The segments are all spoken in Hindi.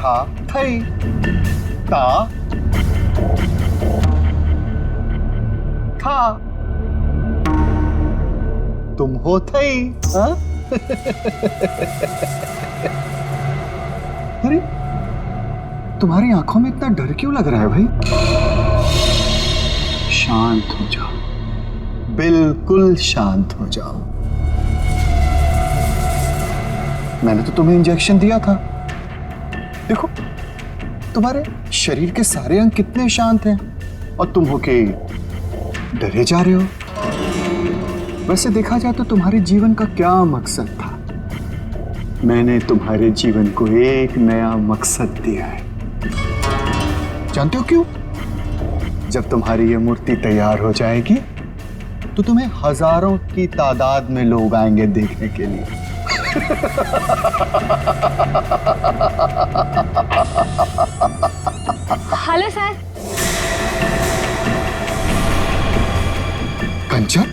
था थई, ता था, तुम हो थई। हाँ? अरे तुम्हारी आंखों में इतना डर क्यों लग रहा है भाई? शांत हो जाओ, बिल्कुल शांत हो जाओ। मैंने तो तुम्हें इंजेक्शन दिया था। देखो तुम्हारे शरीर के सारे अंग कितने शांत हैं और तुम हो के डरे जा रहे हो। वैसे देखा जाए तो तुम्हारे जीवन का क्या मकसद था? मैंने तुम्हारे जीवन को एक नया मकसद दिया है। जानते हो क्यों? जब तुम्हारी ये मूर्ति तैयार हो जाएगी तो तुम्हें हजारों की तादाद में लोग आएंगे देखने के लिए। Hello sir. कंचन,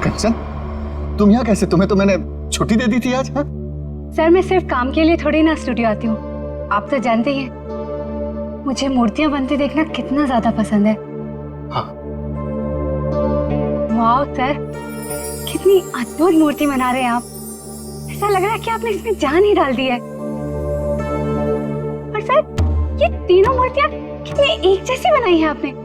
कंचन, तुम यहाँ कैसे? तुम्हें तो मैंने छुट्टी दे दी थी आज। हाँ? सर मैं सिर्फ काम के लिए थोड़ी ना स्टूडियो आती हूँ, आप तो जानते ही हैं मुझे मूर्तियां बनती देखना कितना ज्यादा पसंद है। हाँ। वाह सर, कितनी अद्भुत मूर्ति बना रहे हैं आप। ऐसा लग रहा है कि आपने इसमें जान ही डाल दी है। और सर ये तीनों मूर्तियां कितनी एक जैसी बनाई है आपने।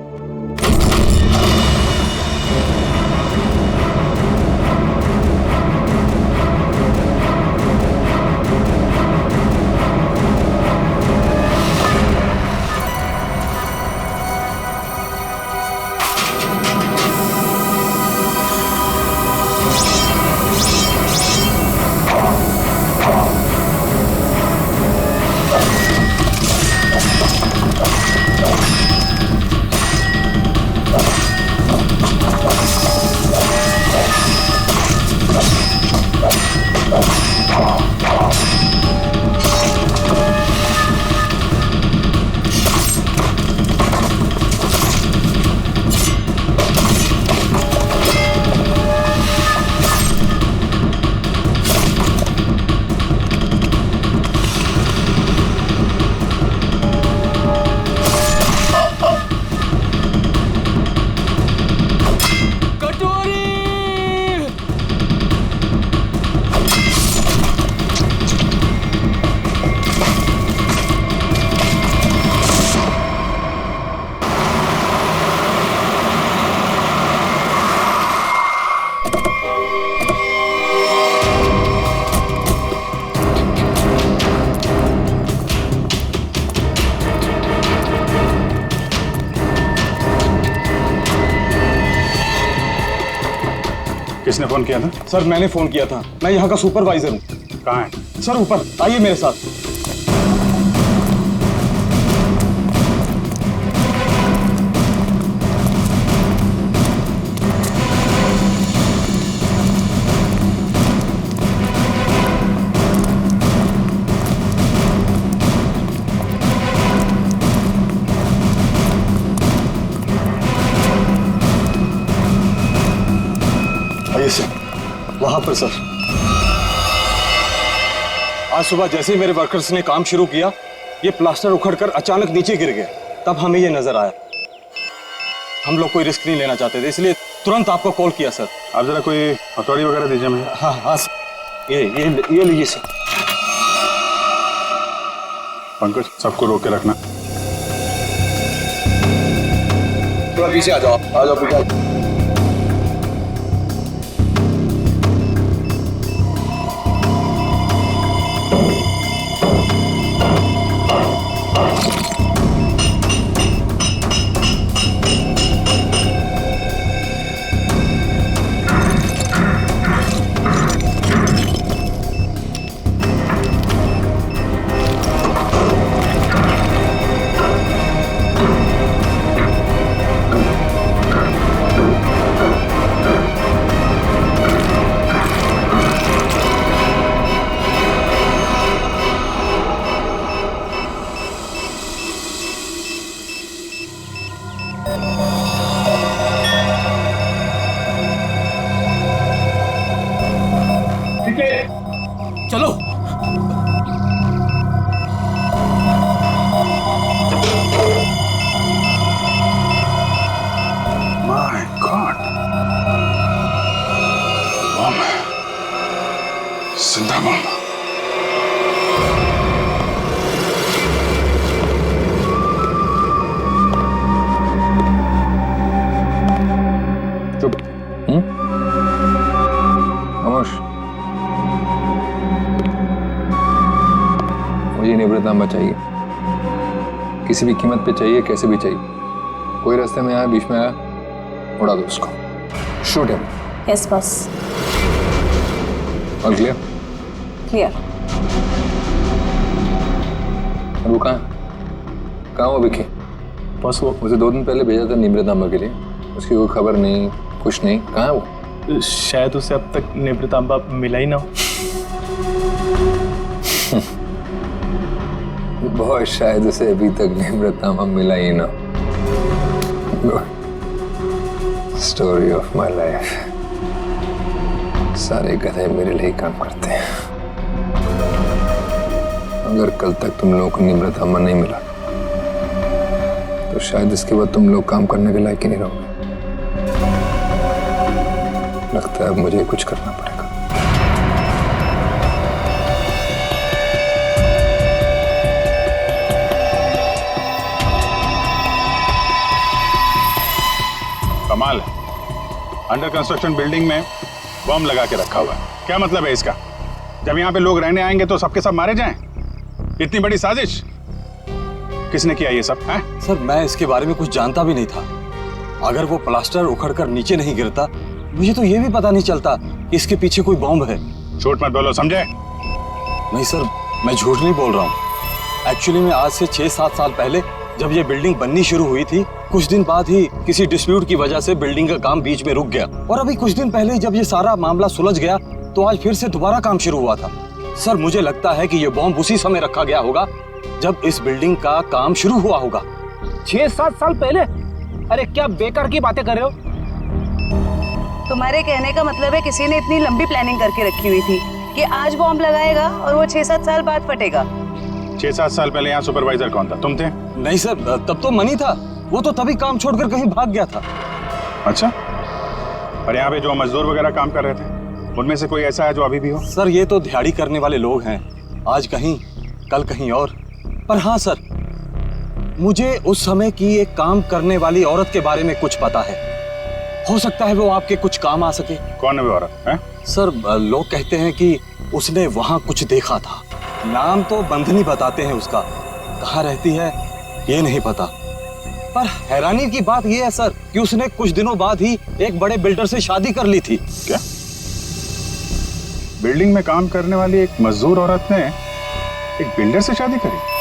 किसने फोन किया था? सर मैंने फोन किया था, मैं यहाँ का सुपरवाइजर हूँ। कहाँ है? सर ऊपर आइए मेरे साथ। आइए सर, वहां पर सर। आज सुबह जैसे ही मेरे वर्कर्स ने काम शुरू किया, ये प्लास्टर उखड़कर अचानक नीचे गिर गया। तब हमें ये नजर आया। हम लोग कोई रिस्क नहीं लेना चाहते थे, इसलिए तुरंत आपको कॉल किया सर। आप जरा कोई हथौड़ी वगैरह दीजिए मुझे। हाँ हाँ सर, ये लीजिए सर। पंकज, सबको रोक के रखना। थोड़ा पीछे आ जाओ, आ जाओ पीछे। चलो। माय गॉड, बम है, जिंदा बम। चुप। खामोश। मुझे निवृत्तनामा चाहिए, किसी भी कीमत पे चाहिए, कैसे भी चाहिए। कोई रास्ते में आया, बीच में आया, उड़ा दो उसको। Shoot him. Yes boss. और क्लियर? क्लियर। और वो कहाँ वो विकी? बस वो मुझे 2 दिन पहले भेजा था निवृत्तनामा के लिए, उसकी कोई खबर नहीं, कुछ नहीं। कहाँ है वो? शायद उसे अब तक निवृत्तांबा मिला ही ना हो। बहुत शायद उसे अभी तक निवृत्तनामा मिला ही ना। Story of my life. सारे गधे मेरे लिए काम करते हैं। अगर कल तक तुम लोगों को निवृत्तनामा नहीं मिला तो शायद इसके बाद तुम लोग काम करने के लायक ही नहीं रहोगे। लगता है अब मुझे कुछ करना पड़ेगा। कमाल है, अंडर कंस्ट्रक्शन बिल्डिंग में बम लगा के रखा हुआ है। क्या मतलब है इसका? जब यहाँ पे लोग रहने आएंगे तो सबके सब मारे जाएं? इतनी बड़ी साजिश किसने किया ये सब है? सर मैं इसके बारे में कुछ जानता भी नहीं था। अगर वो प्लास्टर उखड़कर नीचे नहीं गिरता, मुझे तो ये भी पता नहीं चलता कि इसके पीछे कोई बॉम्ब है। झूठ मत बोलो, समझे? नहीं सर, मैं झूठ नहीं बोल रहा हूँ। एक्चुअली में आज से 6-7 साल पहले जब ये बिल्डिंग बननी शुरू हुई थी, कुछ दिन बाद ही किसी डिस्प्यूट की वजह से बिल्डिंग का काम बीच में रुक गया। और अभी कुछ दिन पहले जब ये सारा मामला सुलझ गया तो आज फिर से दोबारा काम शुरू हुआ था। सर मुझे लगता है कि ये बॉम्ब उसी समय रखा गया होगा जब इस बिल्डिंग का काम शुरू हुआ होगा। 6-7 साल पहले? अरे क्या बेकार की बातें कर रहे हो? तुम्हारे कहने का मतलब है किसी ने इतनी लंबी प्लानिंग करके रखी हुई थी कि आज बॉम्ब लगाएगा और वो 6-7 साल बाद फटेगा। 6-7 साल पहले यहाँ सुपरवाइजर कौन था? तुम थे? नहीं सर, तब तो मनी था। वो तो तभी काम छोड़कर कहीं भाग गया था। अच्छा, और यहाँ पे जो मजदूर वगैरह काम कर रहे थे उनमें से कोई ऐसा है जो अभी भी हो? सर ये तो दिहाड़ी करने वाले लोग हैं, आज कहीं कल कहीं और। पर हाँ सर, मुझे उस समय की एक काम करने वाली औरत के बारे में कुछ पता है। हो सकता है वो आपके कुछ काम आ सके। कौन है वो औरत है? सर लोग कहते हैं कि उसने वहां कुछ देखा था। नाम तो बंधनी बताते हैं उसका, कहाँ रहती है ये नहीं पता। पर हैरानी की बात यह है सर कि उसने कुछ दिनों बाद ही एक बड़े बिल्डर से शादी कर ली थी। क्या? बिल्डिंग में काम करने वाली एक मजदूर औरत ने एक बिल्डर से शादी करी?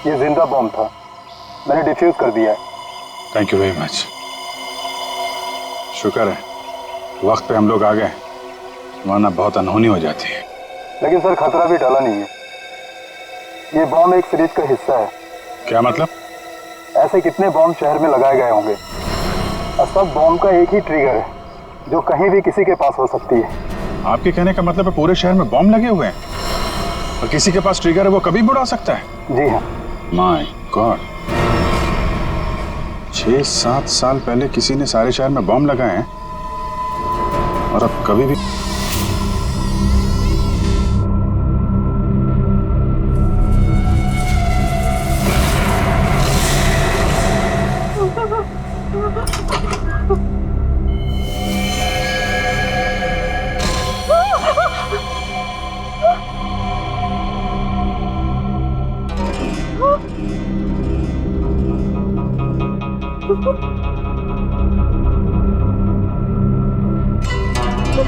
ये जिंदा बॉम्ब था, मैंने डिफ्यूज कर दिया है। Thank you very much. शुक्र है वक्त पे हम लोग आ गए, वरना बहुत अनहोनी हो जाती है। लेकिन सर खतरा भी टला नहीं है। ये बॉम्ब एक सीरीज का हिस्सा है। क्या मतलब? ऐसे कितने बॉम्ब शहर में लगाए गए होंगे और सब बॉम्ब का एक ही ट्रिगर है जो कहीं भी किसी के पास हो सकती है। आपके कहने का मतलब है पूरे शहर में बॉम्ब लगे हुए हैं और किसी के पास ट्रिगर है, वो कभी भी उड़ा सकता है? जी हाँ। माय गॉड, 6-7 साल पहले किसी ने सारे शहर में बॉम्ब लगाए हैं और अब कभी भी।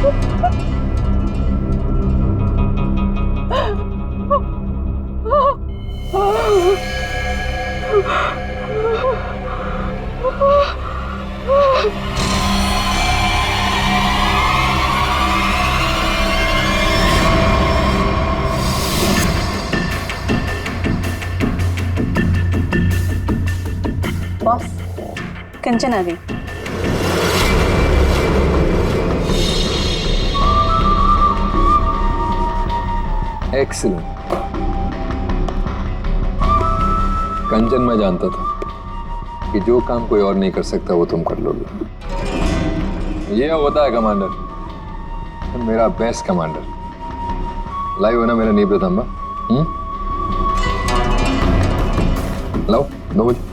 Oh, कंचन आ गई। एक्सीलेंट। कंचन, मैं जानता था कि जो काम कोई और नहीं कर सकता वो तुम कर लोगे। ये होता है कमांडर, मेरा बेस्ट कमांडर। लाइव हो ना मेरा नींव प्रतांबा? लाओ 9 बजे।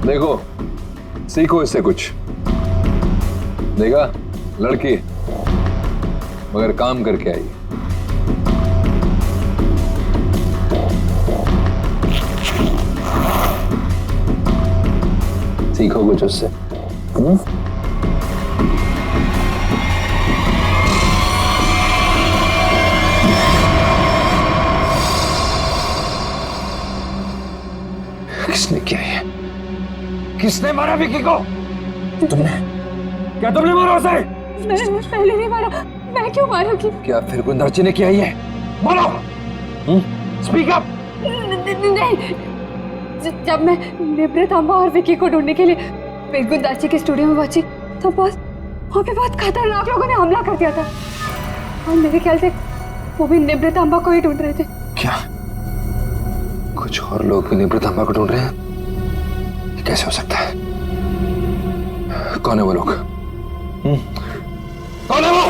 देखो, सीखो इससे कुछ। देखा, लड़की मगर काम करके आई। सीखो कुछ उससे। किसने किया ये? किसने मारा विकी को? तुमने? क्या तुमने मारा उसे? मैं पहले नहीं मारा। मैं क्यों मारूंगी? क्या फिर गुंदर्ची ने किया ये? बोलो। Speak up. नहीं, जब मैं निवृतांबा और विकी को ढूंढने के लिए फिर गुंदाची के स्टूडियो में पहुंची तो वहाँ पे बहुत खतरनाक लोगों ने हमला कर दिया था और मेरे ख्याल से वो भी निवृतांबा को ही ढूंढ रहे थे। क्या कुछ और लोग भी निवृतांबा को ढूंढ रहे हैं? ये कैसे हो सकता है? कौन है वो लोग? कौन है वो?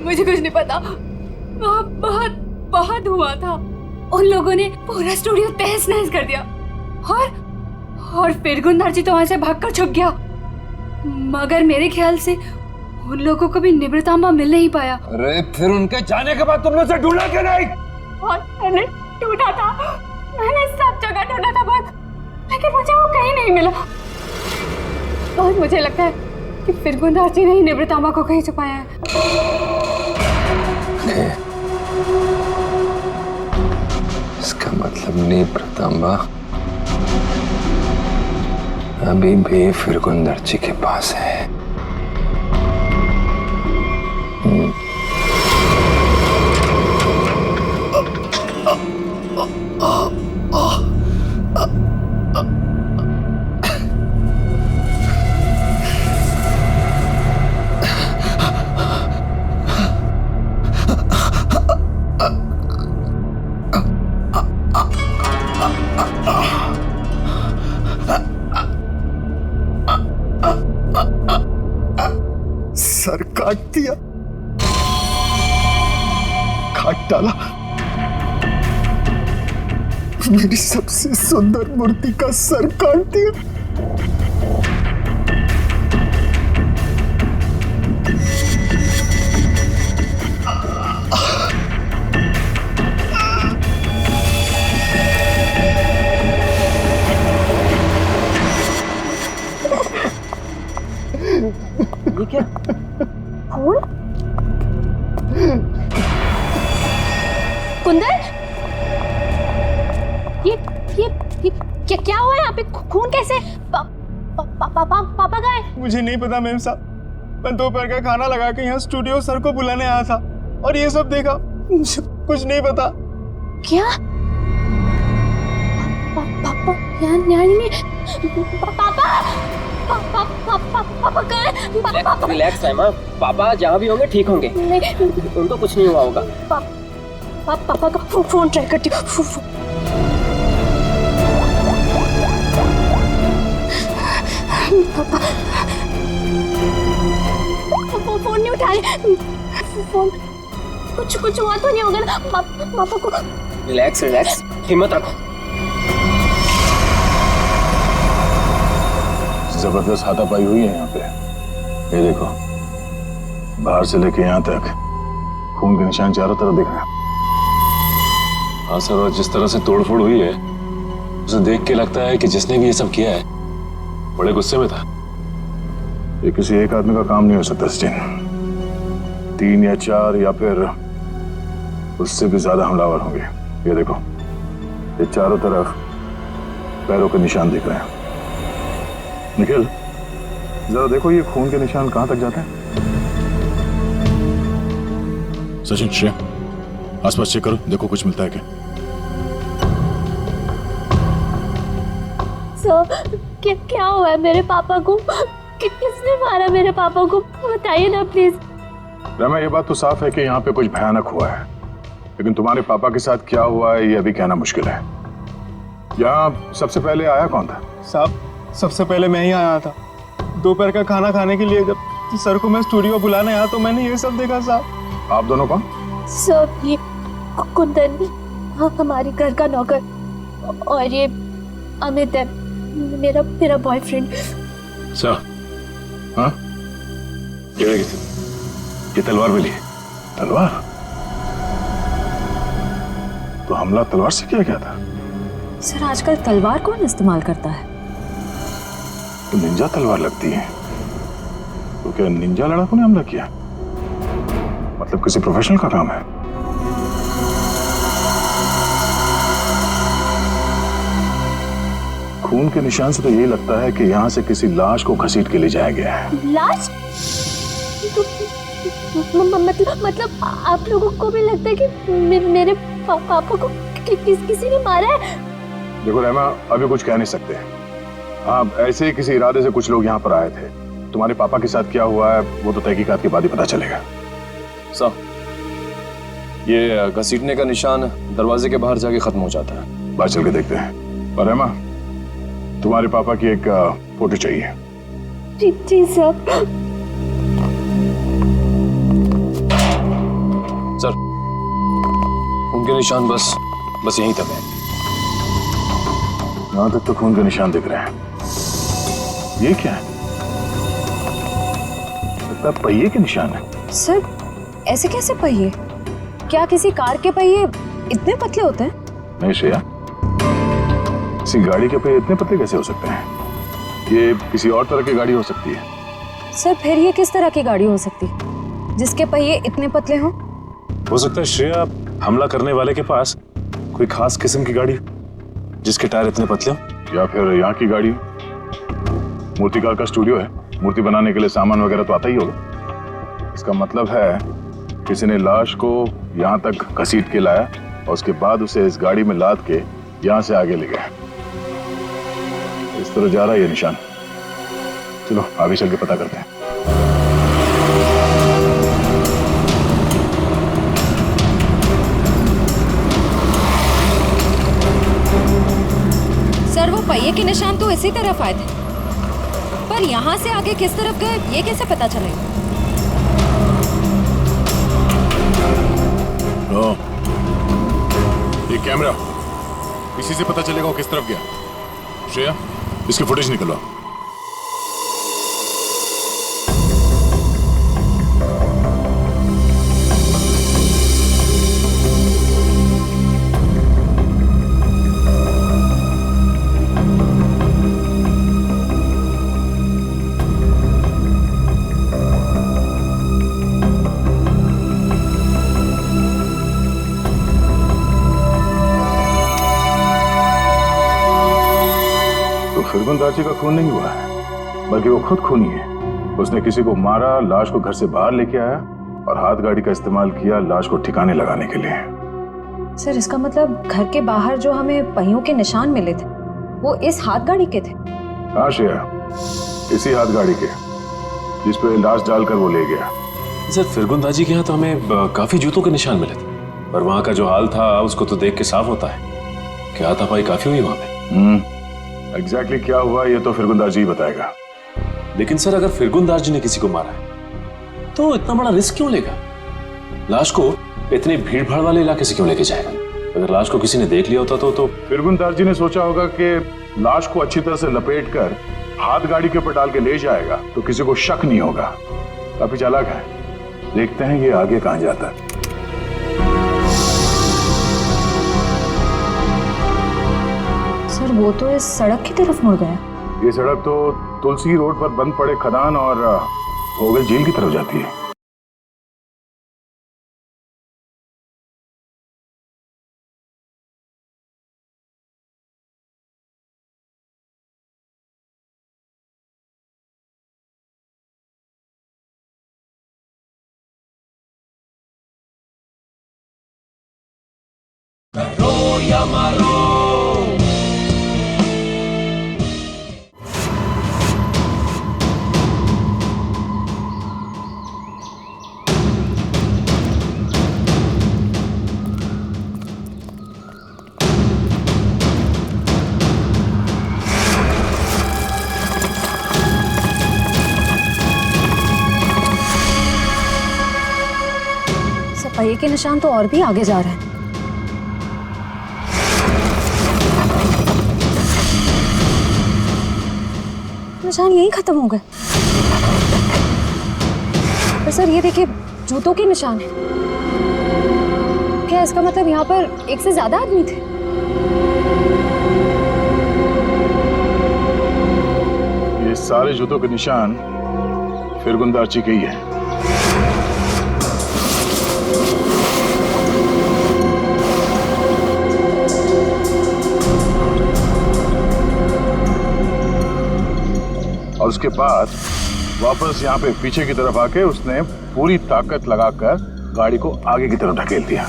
मुझे कुछ नहीं पता। वहाँ बहुत धुआं था। उन लोगों ने पूरा स्टूडियो तहस नहस कर दिया और फिर गुंदाची तो वहां से भागकर छुप गया। मगर मेरे ख्याल से उन लोगों को भी निवृतांबा मिल नहीं पाया। अरे फिर उनके जाने के बाद तुमने उसे ढूंढा क्यों नहीं? और मैंने ढूंढा था, मैंने सब जगह ढूंढा था बस, लेकिन मुझे वो कहीं नहीं मिला। और मुझे लगता है कि फिर गुंदाची ने ही निवृतांबा को कहीं छुपाया है। इसका मतलब निवृतांबा अभी भी फिर गुंदर्ची के पास है। सर काट दिया, काट डाला मेरी सबसे सुंदर मूर्ति का सर काट दिया। ये क्या? खून? कुंदन, ये क्या हुआ यहाँ पे? खून कैसे? पापा कहाँ है? मुझे नहीं पता मैम साहब। मैं दोपहर का खाना लगा के यहाँ स्टूडियो सर को बुलाने आया था और ये सब देखा। मुझे कुछ नहीं पता। क्या? पापा यहाँ नहीं। पापा कहाँ है? रिलैक्स साइमा, पापा जहाँ भी होंगे ठीक होंगे। उनको कुछ नहीं हुआ होगा। पापा का फोन ट्राई करती हूँ। पापा फोन नहीं उठा रहे। फोन कुछ हुआ तो नहीं होगा ना? पापा को रिलैक्स, हिम्मत रखो। जबरदस्त हाथापाई हुई है यहाँ पे। ये देखो, बाहर से लेके यहाँ तक खून के निशान चारों तरफ दिख रहे हैं। हाँ सर, और जिस तरह से तोड़फोड़ हुई है उसे देख के लगता है कि जिसने भी ये सब किया है बड़े गुस्से में था। ये किसी एक आदमी का काम नहीं हो सकता सचिन। 3 या 4 या फिर उससे भी ज्यादा हमलावर होंगे। ये देखो, ये चारों तरफ पैरों के निशान दिख रहे हैं। निखिल, जरा देखो ये खून के निशान कहां तक जाते हैं। सचिन, श्रेया, आसपास चेक करो, देखो कुछ मिलता है क्या। सर क्या हुआ है मेरे पापा को? किसने मारा मेरे पापा को? बताइए ना प्लीज। रमा, ये बात तो साफ है कि यहाँ पे कुछ भयानक हुआ है, लेकिन तुम्हारे पापा के साथ क्या हुआ है ये अभी कहना मुश्किल है। यहाँ सबसे पहले आया कौन था? साहब सबसे पहले मैं ही आया था। दोपहर का खाना खाने के लिए जब सर को मैं स्टूडियो बुलाने आया तो मैंने ये सब देखा। साहब आप दोनों कौन? सर ये कुंदन, हाँ, हमारे घर का नौकर, और ये अमित है, मेरा बॉयफ्रेंड। सर, हाँ, ये तलवार मिली है। तलवार? तो हमला तलवार से किया गया था? सर आजकल तलवार कौन इस्तेमाल करता है? तो निंजा तलवार लगती है। तो क्या निंजा लड़ाकू ने हमला किया? मतलब किसी प्रोफेशनल का काम है। खून के निशान से तो यही लगता है कि यहाँ से किसी लाश को घसीट के ले जाया गया है। लाश? मतलब आप लोगों को भी लगता है कि मेरे पापा को किसी ने मारा है? देखो रहमा, अभी कुछ कह नहीं सकते। हाँ, ऐसे ही किसी इरादे से कुछ लोग यहाँ पर आए थे। तुम्हारे पापा के साथ क्या हुआ है वो तो तहकीकात के बाद ही पता चलेगा। साहब ये घसीटने का निशान दरवाजे के बाहर जाके खत्म हो जाता है। बाहर चल के देखते हैं। और रहमा, तुम्हारे पापा की एक फोटो चाहिए। जी सर। सर उनके निशान बस यहीं तक है। यहाँ तक तो खून के निशान दिख रहे हैं। ये क्या है? लगता है पहिए के निशान है। सर ऐसे कैसे पहिए? क्या किसी कार के पहिए इतने पतले होते हैं? नहीं श्रेया, किसी गाड़ी के पहिए इतने पतले कैसे हो सकते हैं? ये किसी और तरह की गाड़ी हो सकती है। सर फिर ये किस तरह की गाड़ी हो सकती है जिसके पहिए इतने पतले हों? हो सकता है श्रेया हमला करने वाले के पास कोई खास किस्म की गाड़ी जिसके टायर इतने पतले हो। या फिर यहाँ की गाड़ी। मूर्तिकार का स्टूडियो है, मूर्ति बनाने के लिए सामान वगैरह तो आता ही होगा। इसका मतलब है किसी ने लाश को यहाँ तक घसीट के लाया और उसके बाद उसे इस गाड़ी में लाद के यहाँ से आगे ले गया। इस तरह जा रहा है ये निशान। चलो आगे चल के पता करते हैं। सर वो पहिए के निशान तो इसी तरफ आए थे, पर यहाँ से आगे किस तरफ गए ये कैसे पता चलेगा? ये कैमरा, इसी से पता चलेगा वो किस तरफ गया। श्रेया, इसकी फुटेज निकलवाओ। फिरगुंदाची का खून नहीं हुआ है, बल्कि वो खुद खूनी है। उसने किसी को मारा, लाश को घर से बाहर लेके आया और हाथ गाड़ी का इस्तेमाल किया लाश को ठिकाने लगाने के लिए। सर इसका मतलब घर के बाहर जो हमें पहियों के निशान मिले थे वो इस हाथ गाड़ी के थे? हाँ श्रेया, इसी हाथ गाड़ी के जिस पे लाश डालकर वो ले गया। सर फिरगुंदाजी के यहाँ तो हमें काफी जूतों के निशान मिले थे, पर वहाँ का जो हाल था उसको तो देख के साफ होता है कि हाथापाई काफी हुई वहाँ पे। एग्जैक्टली क्या हुआ ये तो फिरगुंदार जी बताएगा। लेकिन सर अगर फिरगुंदार जी ने किसी को मारा है तो इतना बड़ा रिस्क क्यों लेगा? लाश को इतने भीड़ भाड़ वाले इलाके से क्यों लेके जाएगा? अगर लाश को किसी ने देख लिया होता तो फिरगुंदार जी ने सोचा होगा कि लाश को अच्छी तरह से लपेट कर हाथ गाड़ी के ऊपर डाल के ले जाएगा तो किसी को शक नहीं होगा। काफी चालाक है। देखते हैं ये आगे कहां जाता है। सर वो तो इस सड़क की तरफ मुड़ गया। ये सड़क तो तुलसी रोड पर बंद पड़े खदान और भोगल झील की तरफ जाती है। पहिए के निशान तो और भी आगे जा रहे हैं। निशान यहीं खत्म हो गए। पर सर ये देखिए, जूतों के निशान है। क्या इसका मतलब यहाँ पर एक से ज्यादा आदमी थे? ये सारे जूतों के निशान फिरगुंदारची के ही है। और उसके बाद वापस यहाँ पे पीछे की तरफ आके उसने पूरी ताकत लगाकर गाड़ी को आगे की तरफ ढकेल दिया।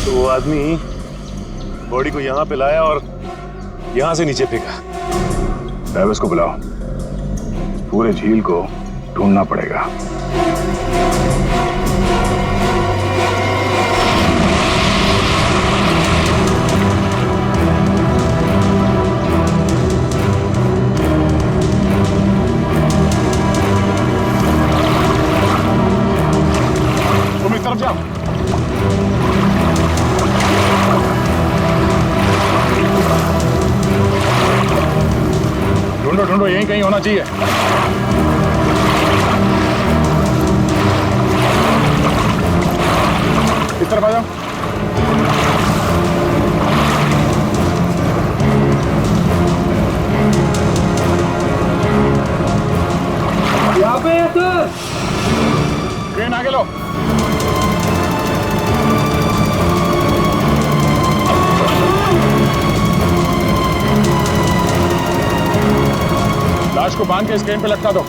तो वो आदमी बॉडी को यहाँ पे लाया और यहाँ से नीचे फेंका। ड्राइवर्स को बुलाओ, पूरे झील को ढूंढना पड़ेगा। तुम इस तरफ जाओ। ढूंढो ढूंढो, यहीं कहीं होना चाहिए। इस तरफ आ जाओ। यहाँ पे है सर। ट्रेन आगे लो। लाश को बांध के इस क्रेन पे लटका दो।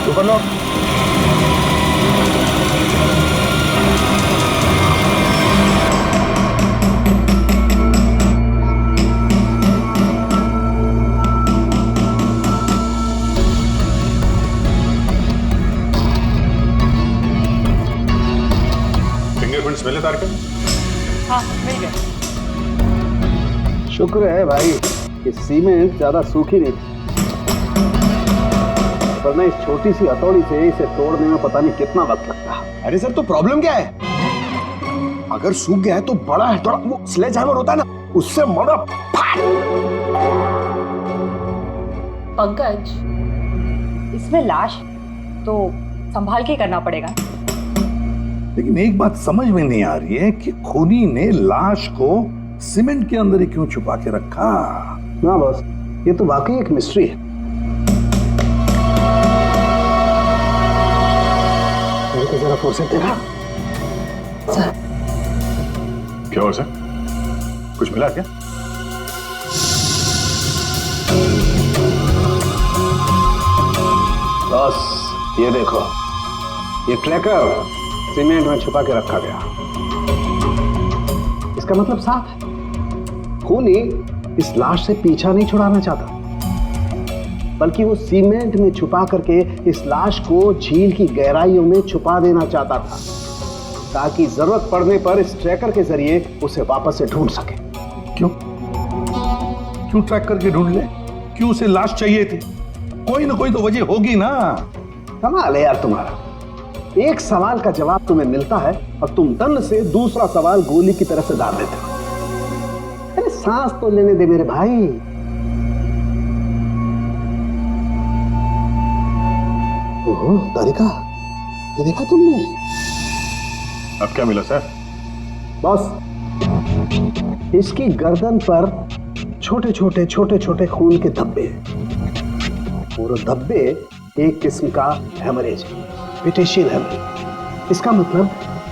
ऊपर लो। फिंगरप्रिंट्स मिले तारक? हाँ मिल गया। शुक्र है भाई कि सीमेंट ज्यादा सूखी नहीं थी, वरना इस छोटी सी हथौड़ी से इसे तोड़ने में पता नहीं कितना वक्त लगता। अरे सर, तो प्रॉब्लम क्या है? अगर सूख गया है तो बड़ा है, थोड़ा वो स्लेज हैमर होता है ना, उससे मारो। पंकज, इसमें लाश तो संभाल के करना पड़ेगा। लेकिन एक बात समझ में नहीं आ रही है कि खूनी ने लाश को सीमेंट के अंदर ही क्यों छुपा के रखा? ना बॉस, ये तो वाकई एक मिस्ट्री है। तो जरा फुर्सत देना। क्या हुआ सर? कुछ मिला क्या? बॉस ये देखो, ये ट्रैकर सीमेंट में छुपा के रखा गया। इसका मतलब साफ है, खूनी इस लाश से पीछा नहीं छुड़ाना चाहता, बल्कि वो सीमेंट में छुपा करके इस लाश को झील की गहराइयों में छुपा देना चाहता था, ताकि जरूरत पड़ने पर इस ट्रैकर के जरिए उसे वापस से ढूंढ सके। क्यों क्यों ट्रैक करके ढूंढ ले? क्यों उसे लाश चाहिए थी? कोई ना कोई तो वजह होगी ना। कमाल है यार तुम्हारा, एक सवाल का जवाब तुम्हें मिलता है और तुम दंड से दूसरा सवाल गोली की तरह से डाल देते हो। अरे सांस तो लेने दे मेरे भाई। ओहो तारिका, ये देखा तुमने? अब क्या मिला सर? बॉस, इसकी गर्दन पर छोटे छोटे खून के धब्बे हैं। और धब्बे एक किस्म का हेमरेज है, पेटेशियल हेमरेज। इसका मतलब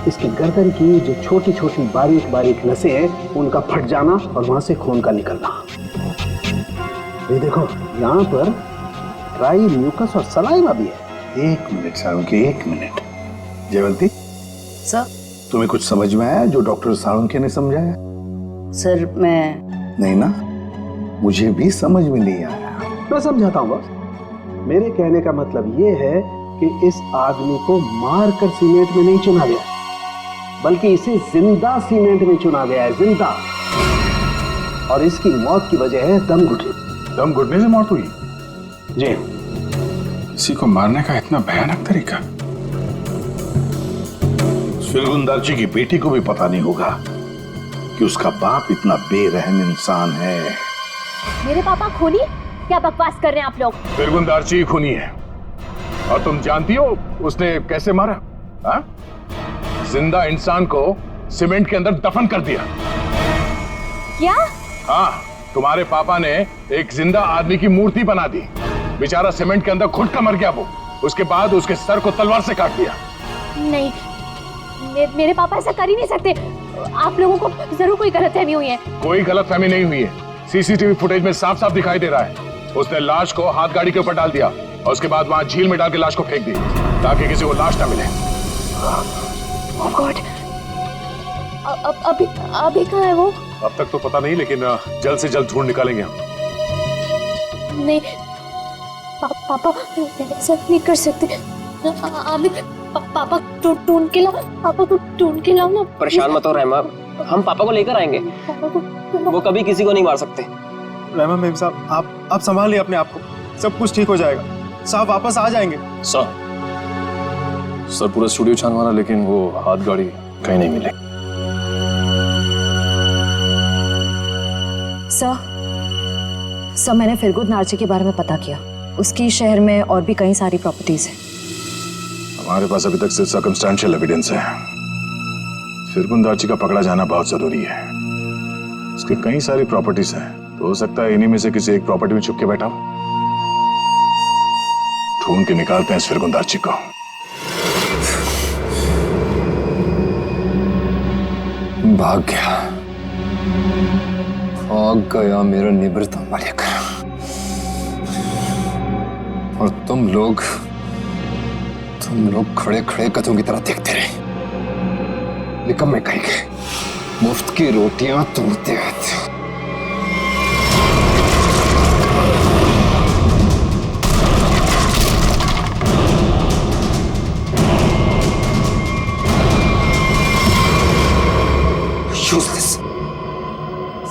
इसकी गर्दन की जो छोटी छोटी बारीक बारीक नसें हैं, उनका फट जाना और वहां से खून का निकलना। ये देखो, यहाँ पर ड्राई म्यूकस और सलाइवा भी है। एक मिनट साळुंके, एक मिनट। जयवंती सर। तुम्हें कुछ समझ में आया जो डॉक्टर साळुंके ने समझाया? सर मैं नहीं ना, मुझे भी समझ में नहीं आया। मैं समझाता हूँ बॉस। मेरे कहने का मतलब ये है कि इस आदमी को मार कर सीमेंट में नहीं चुना गया, बल्कि इसे जिंदा सीमेंट में चुना गया है, जिंदा। और इसकी मौत की वजह है दम घुटने। दम घुटने से मौत हुई? जी। किसी को मारने का इतना भयानक तरीका? फिरगुंदारची की बेटी को भी पता नहीं होगा कि उसका बाप इतना बेरहम इंसान है। मेरे पापा खूनी? क्या बकवास कर रहे हैं आप लोग? फिरगुंदारची खूनी है, और तुम जानती हो उसने कैसे मारा? हा? जिंदा इंसान को सीमेंट के अंदर दफन कर दिया। क्या? हाँ, तुम्हारे पापा ने एक जिंदा आदमी की मूर्ति बना दी। बेचारा सीमेंट के अंदर घुट कर मर गया वो। उसके बाद उसके सर को तलवार से काट दिया। नहीं, मेरे पापा ऐसा कर ही नहीं सकते। आप लोगों को जरूर कोई गलतफहमी हुई है। कोई गलतफहमी नहीं हुई है। सीसीटीवी फुटेज में साफ साफ दिखाई दे रहा है। उसने लाश को हाथ गाड़ी के ऊपर डाल दिया और उसके बाद वहां झील में डाल के लाश को फेंक दी ताकि किसी को लाश ना मिले। Oh God! अभी कहाँ है वो? अब तक तो पता नहीं, लेकिन जल्द से जल्द ढूंढ निकालेंगे हम। नहीं, पापा ऐसा नहीं कर सकते। अभी पापा ढूंढ के लाओ, पापा को ढूंढ के लाओ ना। परेशान मत हो रहमा, हम पापा को लेकर आएंगे। वो कभी किसी को नहीं मार सकते। रहमा मेम साहब, आप संभालिए अपने आप को, सब कुछ ठीक हो जाएगा। साहब वापस आ जाएंगे। सर पूरा स्टूडियो छान मारा, लेकिन वो हाथ गाड़ी कहीं नहीं मिले। सर मैंने फिरगुन नार्ची के बारे में पता किया। उसकी शहर में और भी कई सारी प्रॉपर्टीज हैं। हमारे पास अभी तक सिर्फ सर्कमस्टेंशियल एविडेंस है। फिरगुंदारची का पकड़ा जाना बहुत जरूरी है। उसकी कई सारी प्रॉपर्टीज हैं, तो हो सकता है इन्हीं में से किसी एक प्रॉपर्टी में छुप के बैठा हो। ढूंढ के निकालते हैं इस फिरगुंदारची को। भाग गया मेरा निवृत्त मालिक। और तुम लोग खड़े खड़े कथों की तरह देखते रहे। निकम्मे कहेंगे, मुफ्त की रोटियां तोड़ते रहते।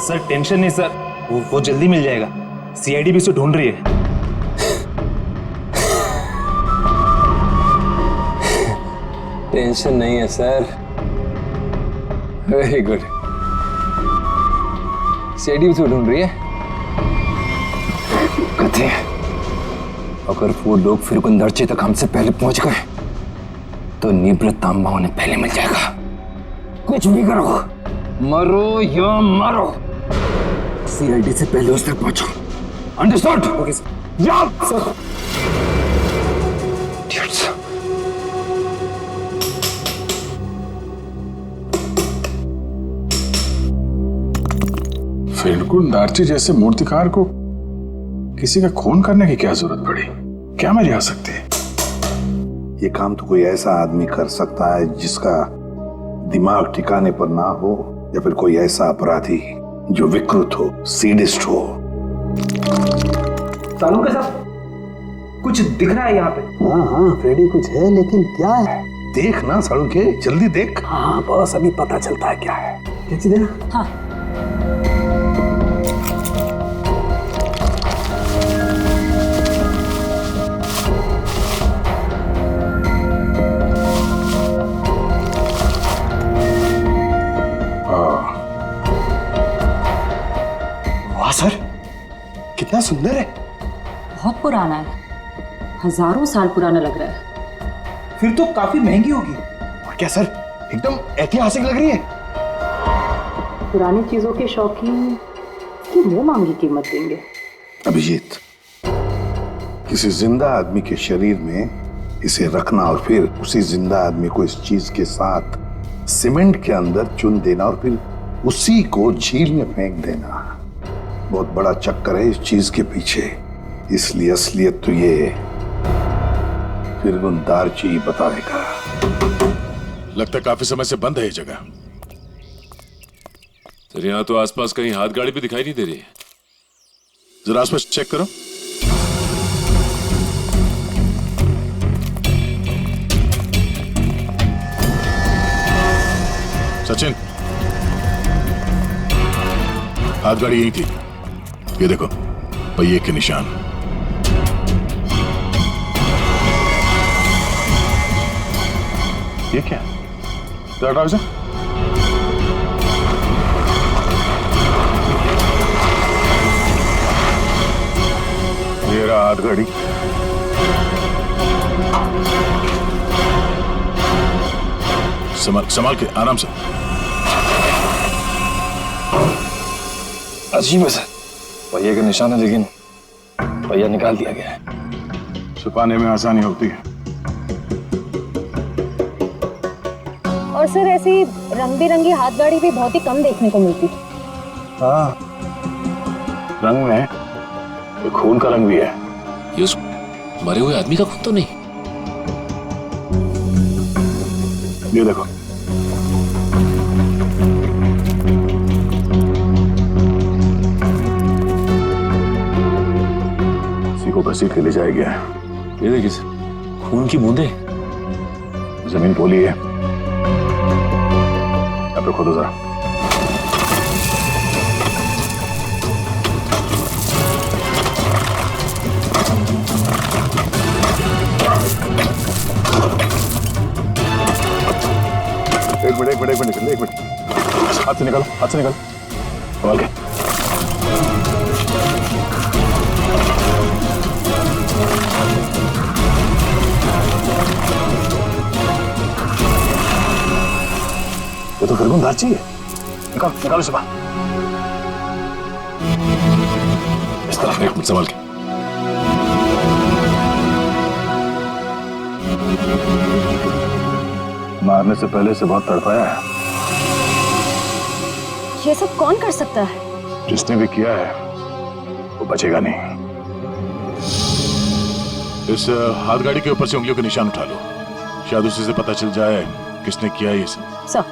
सर टेंशन नहीं सर, वो जल्दी मिल जाएगा। सीआईडी भी उसे ढूंढ रही है। टेंशन नहीं है सर। Very good. सीआईडी भी तो ढूंढ रही है। कहते हैं अगर वो लोग फिरगुंदारची तक हमसे पहले पहुंच गए तो निवृत्त तांबा उन्हें पहले मिल जाएगा। कुछ भी करो, मरो या मारो, सीआईडी से पहले उस तक पहुंचो। अंडरस्टूड? Okay sir. जाओ सर। फिरगुंदारची जैसे मूर्तिकार को किसी का खून करने की क्या जरूरत पड़ी? क्या मजा आ सकती है? ये काम तो कोई ऐसा आदमी कर सकता है जिसका दिमाग ठिकाने पर ना हो, या फिर कोई ऐसा अपराधी जो विकृत हो, सीडिस्ट हो। सालू के साथ कुछ दिख रहा है यहाँ पे। हाँ फ्रेडी, कुछ है, लेकिन क्या है? देख ना सालू के, जल्दी देख। हाँ बस अभी पता चलता है क्या है। क्या चीज है? हाँ सर, कितना सुंदर है। बहुत पुराना है, हजारों साल पुराना लग रहा है। फिर तो काफी महंगी होगी। और क्या सर, एकदम ऐतिहासिक लग रही है। पुरानी चीजों के शौकीन की मुंह मांगी कीमत देंगे। अभिजीत, किसी जिंदा आदमी के शरीर में इसे रखना और फिर उसी जिंदा आदमी को इस चीज के साथ सीमेंट के अंदर चुन देना और फिर उसी को झील में फेंक देना, बहुत बड़ा चक्कर है इस चीज के पीछे। इसलिए असलियत तो ये फिरगुंदारची बताएगा। लगता काफी समय से बंद है ये जगह। तो यहाँ तो आसपास कहीं हाथ गाड़ी भी दिखाई नहीं दे रही है। जरा आसपास चेक करो। सचिन, हाथ गाड़ी यही थी, ये देखो पहिए के निशान। ये क्या? हटाओ इसे। ये रहा हाथ गाड़ी। संभाल के, आराम से। अजीब है सर, पहिए के निशान है लेकिन पहिया निकाल दिया गया है। छुपाने में आसानी होती है। और सर ऐसी रंग बिरंगी हाथ गाड़ी भी बहुत ही कम देखने को मिलती। हाँ, रंग में ये खून का रंग भी है। ये उस मरे हुए आदमी का खून तो नहीं? ये देखो, इसी को घसीट के ले जाया गया है। ये देखिए सर, खून की बूंदे। जमीन पोली है, यहाँ पे खोदो जरा। एक मिनट, हाथ से निकालो, संभाल के। ये तो फिरगुन दाची है। निकालो इसे बाहर। इस तरफ, एक मिनट, संभाल के। मारने से पहले से बहुत तड़पाया है। ये सब कौन कर सकता है? जिसने भी किया है वो बचेगा नहीं। इस हाथ गाड़ी के ऊपर से उंगलियों के निशान उठा लो, शायद उसी से पता चल जाए किसने किया ये सब। सर,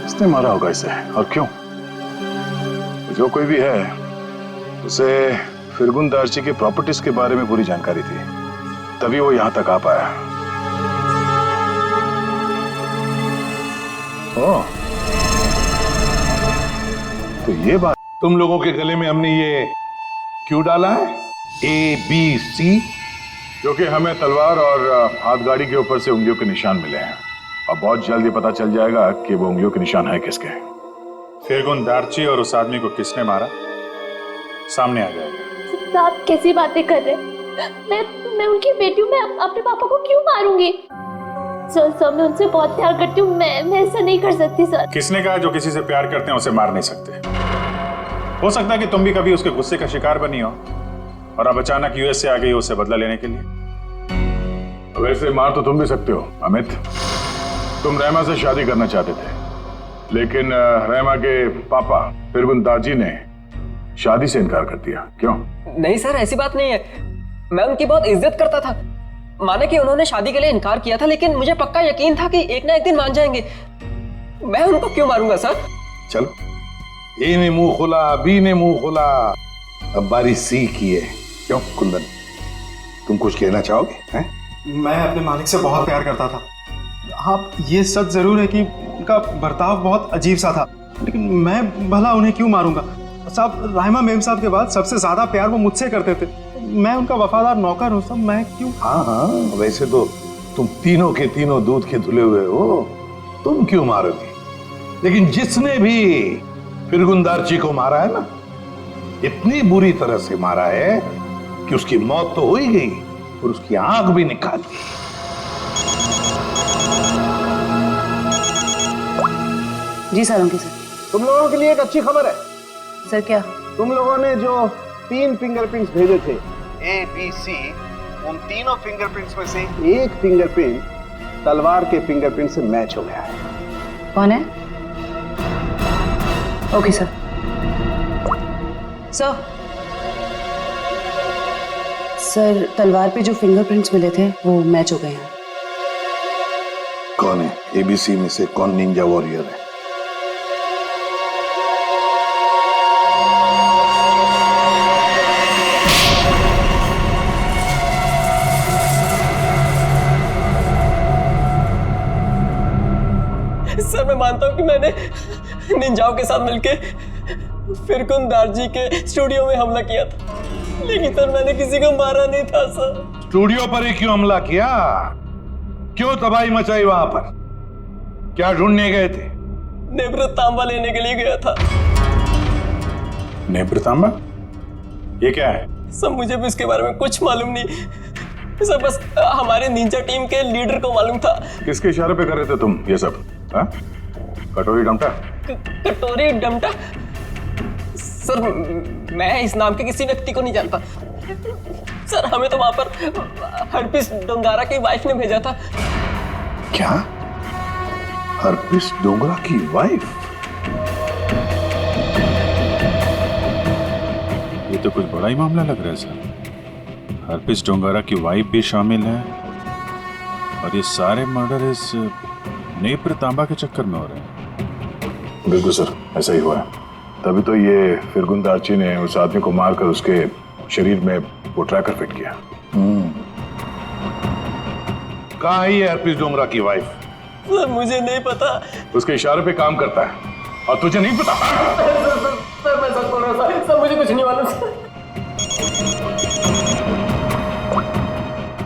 इसने मारा होगा इसे, और क्यों? जो कोई भी है उसे फिरगुन दार्ची के प्रॉपर्टीज के बारे में पूरी जानकारी थी, तभी वो यहां तक आ पाया। ओह, तो ये बात। तुम लोगों के गले में हमने ये क्यों डाला है? ABC? क्योंकि हमें तलवार और हाथ गाड़ी के ऊपर से उंगलियों के निशान मिले हैं, और बहुत जल्दी पता चल जाएगा कि वो उंगलियों के निशान है किसके। फिरगुन दार्ची और उस आदमी को किसने मारा, सामने आ जाएगा। आप कैसी बातें कर रहे हैं? मैं उनकी बेटी हूँ, मैं अपने पापा को क्यों मारूंगी? सर, मैं उनसे बहुत प्यार करती हूँ, मैं ऐसा नहीं कर सकती सर। किसने कहा जो किसी से प्यार करते हैं उसे मार नहीं सकते? हो सकता है कि तुम भी कभी उसके गुस्से का शिकार बनी हो और अब अचानक यूएस से आ गई हो उसे बदला लेने के लिए। वैसे मार तो तुम भी सकते हो अमित। तुम रहमा से शादी करना चाहते थे, लेकिन रहमा के पापा फिरगुन दार्जी ने शादी से इनकार कर दिया। क्यों? नहीं सर, ऐसी बात नहीं है। मैं उनकी बहुत इज्जत करता था। माने कि उन्होंने शादी के लिए इनकार किया था, लेकिन मुझे पक्का यकीन था कि एक ना एक दिन मान जाएंगे। मैं उनको क्यों मारूंगा सर? चलो, ए ने मुंह खोला, बी ने मुंह खोला, अब बारी सी की है। क्यों कुंदन, तुम कुछ कहना चाहोगे? हैं? मैं अपने मालिक से बहुत प्यार करता था। हाँ, ये सच जरूर है कि उनका बर्ताव बहुत अजीब सा था, लेकिन मैं भला उन्हें क्यों मारूंगा? साहब, राहिमा मेम साहब के बाद सबसे ज्यादा प्यार वो मुझसे करते थे। मैं उनका वफादार नौकर हूँ सब, मैं क्यों? हाँ, वैसे तो तुम तीनों के तीनों दूध के धुले हुए हो, तुम क्यों मारोगे? लेकिन जिसने भी फिरगुन दार्ची को मारा है ना, इतनी बुरी तरह से मारा है कि उसकी मौत तो हो ही गई और उसकी आंख भी निकाल दी। जी सालुंकी सर। तुम लोगों के लिए एक अच्छी खबर है। सर क्या? तुम लोगों ने जो 3 फिंगरप्रिंट्स भेजे थे, ABC, उन तीनों फिंगरप्रिंट्स में से एक फिंगरप्रिंट तलवार के फिंगरप्रिंट से मैच हो गया है। कौन है? Okay sir. सर, तलवार पे जो फिंगरप्रिंट्स मिले थे वो मैच हो गए हैं। कौन है? ABC में से कौन निंजा वॉरियर है? मानता हूँ कि मैंने निंजाओं के साथ मिलके फिरकुन दार्जी के स्टूडियो में हमला किया था, लेकिन सर मैंने किसी को मारा नहीं था सर। स्टूडियो पर ही क्यों हमला किया? क्यों तबाही मचाई वहां पर? क्या ढूंढने गए थे? नेब्र तांबा लेने के लिए गया था। नेब्र तांबा? ये क्या है? सर मुझे भी इसके बारे में कुछ मालूम नहीं सर, बस हमारे निंजा टीम के लीडर को मालूम था। किसके इशारे पे कर रहे थे तुम ये सब? हाँ? कटोरी डमटा? कटोरी डमटा? सर मैं इस नाम के किसी व्यक्ति को नहीं जानता सर। हमें तो वहां पर हरपिस डोंगारा की वाइफ ने भेजा था। क्या? हरपिस डोंगरा की वाइफ? ये तो कुछ बड़ा ही मामला लग रहा है सर। हरपिस डोंगारा की वाइफ भी शामिल है और ये सारे मर्डर इस नेप्र तांबा के चक्कर में हो रहे हैं। बिल्कुल सर, ऐसा ही हुआ है। तभी तो ये फिरगुन दार्ची ने उस आदमी को मारकर उसके शरीर में वो ट्रैकर फिट किया। कहाँ है ये हरपिस डोंगरा की वाइफ? सर मुझे नहीं पता। उसके इशारे पे काम करता है और तुझे नहीं पता? सर मैं सच बोल रहा हूँ सर, मुझे कुछ नहीं मालूम।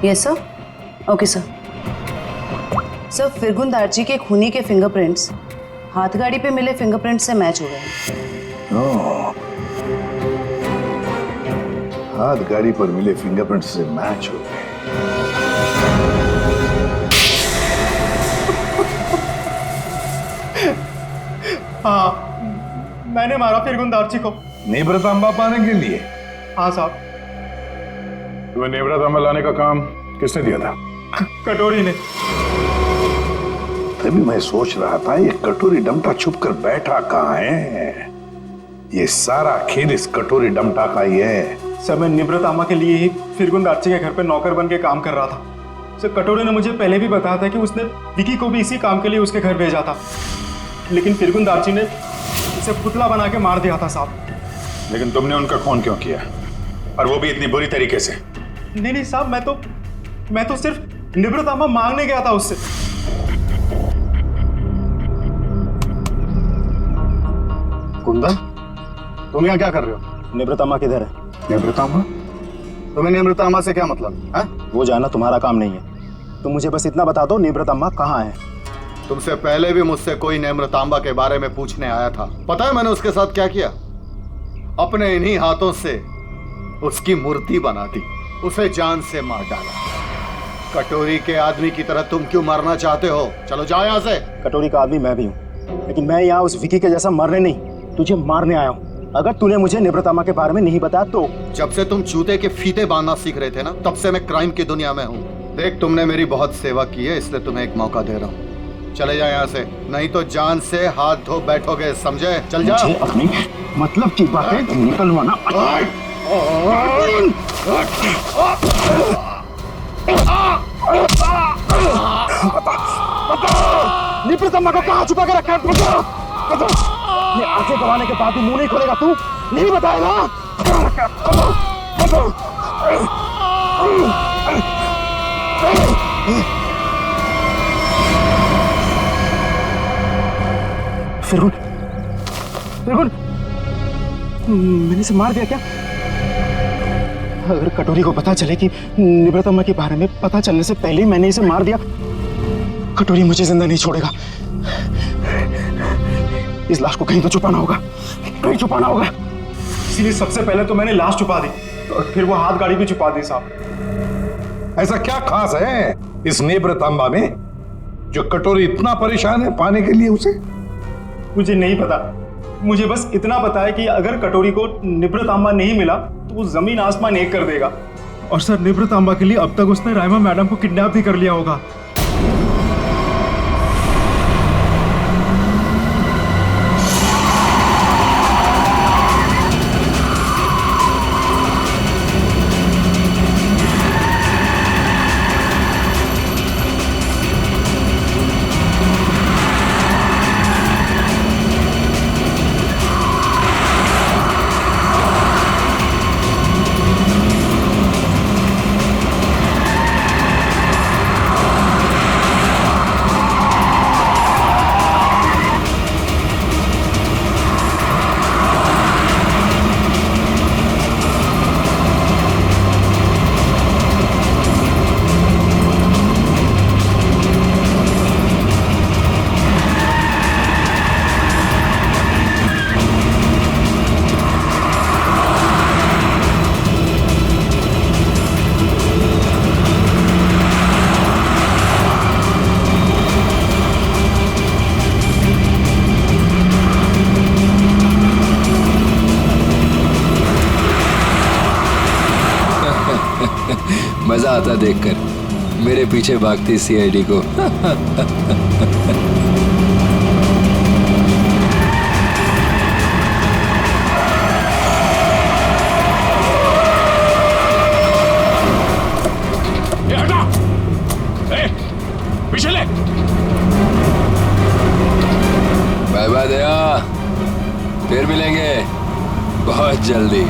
Yes sir. Okay sir. Sir फिरगुन दार्जी के खूनी के फिंगरप्रिंट्स हाथगाड़ी पे मिले फिंगरप्रिंट से मैच हो गए। हाथ गाड़ी पर मिले फिंगरप्रिंट से मैच हो गए। हाँ, मैंने मारा फिरगुन दार्ची को। नेब्र तांबा पाने के लिए? हाँ साहब। तुम्हें नेब्रा तांबा लाने का काम किसने दिया था? कटोरी ने। तभी मैं सोच रहा था ये कटोरी डमटा छुप कर बैठा कहाँ है। ये सारा खेल इस कटोरी डमटा का ही है। सर मैं निब्रत आमा के लिए ही फिरगुन दार्ची के घर पे नौकर बन के काम कर रहा था। सर कटोरी ने मुझे पहले भी बताया था कि उसने विकी को भी इसी काम के लिए उसके घर भेजा था, लेकिन फिरगुन दार्ची ने उसे पुतला बना के मार दिया था साहब। लेकिन तुमने उनका खून क्यों किया, और वो भी इतनी बुरी तरीके से? नहीं साहब, मैं तो सिर्फ निब्रत आमा मांगने गया था उससे। कुंदन, तुम यहाँ क्या कर रहे हो? निब्रतामा किधर है? निब्रतामा? तुम्हें निब्रतामा से क्या मतलब है? वो जाना तुम्हारा काम नहीं है। तुम मुझे बस इतना बता दो निब्रतामा कहाँ है। तुमसे पहले भी मुझसे कोई निब्रतामा के बारे में पूछने आया था। पता है मैंने उसके साथ क्या किया? अपने इन्हीं हाथों से उसकी मूर्ति बना दी, उसे जान से मार डाला। कटोरी के आदमी की तरह तुम क्यों मरना चाहते हो? चलो जाओ यहाँ से। कटोरी का आदमी मैं भी हूँ, लेकिन मैं यहाँ उस विकी के जैसा मरने नहीं, तुझे मारने आया हूँ। अगर तूने मुझे निब्रतामा के बारे में नहीं बताया तो। जब से तुम चूते के फीते बांधना सीख रहे थे ना, तब से मैं क्राइम की दुनिया में हूँ। देख, तुमने मेरी बहुत सेवा की है, इसलिए तुम्हें एक मौका दे रहा हूँ। चले जाओ यहाँ से, नहीं तो जान से हाथ धो बैठोगे, समझे? चल जा। अपनी मतलब की बातें निकलवाना। निब्रतामा को कहाँ छुपा के रखा है? बता। ये आंखें गवाने के बाद भी मुंह नहीं खोलेगा तू? नहीं बताएगा? फिरगुन, मैंने इसे मार दिया क्या? अगर कटोरी को पता चले कि निब्रतामा के बारे में पता चलने से पहले ही मैंने इसे मार दिया, कटोरी मुझे जिंदा नहीं छोड़ेगा। इस लाश को कहीं तो छुपाना होगा, कहीं छुपाना होगा। इसीलिए सबसे पहले तो मैंने लाश छुपा दी, और फिर वो हाथ गाड़ी भी छुपा दी साहब। ऐसा क्या खास है इस निब्रतामा में जो कटोरी इतना परेशान है पाने के लिए उसे? मुझे नहीं पता, मुझे बस इतना पता है कि अगर कटोरी को निब्रतामा नहीं मिला तो वो जमीन आसमान एक कर देगा। और सर निब्रतामा के लिए अब तक उसने राइमा मैडम को किडनैप भी कर लिया होगा। मजा आता देखकर मेरे पीछे भागती सीआईडी को। पीछे ले। बाय बाय दया, फिर मिलेंगे बहुत जल्दी।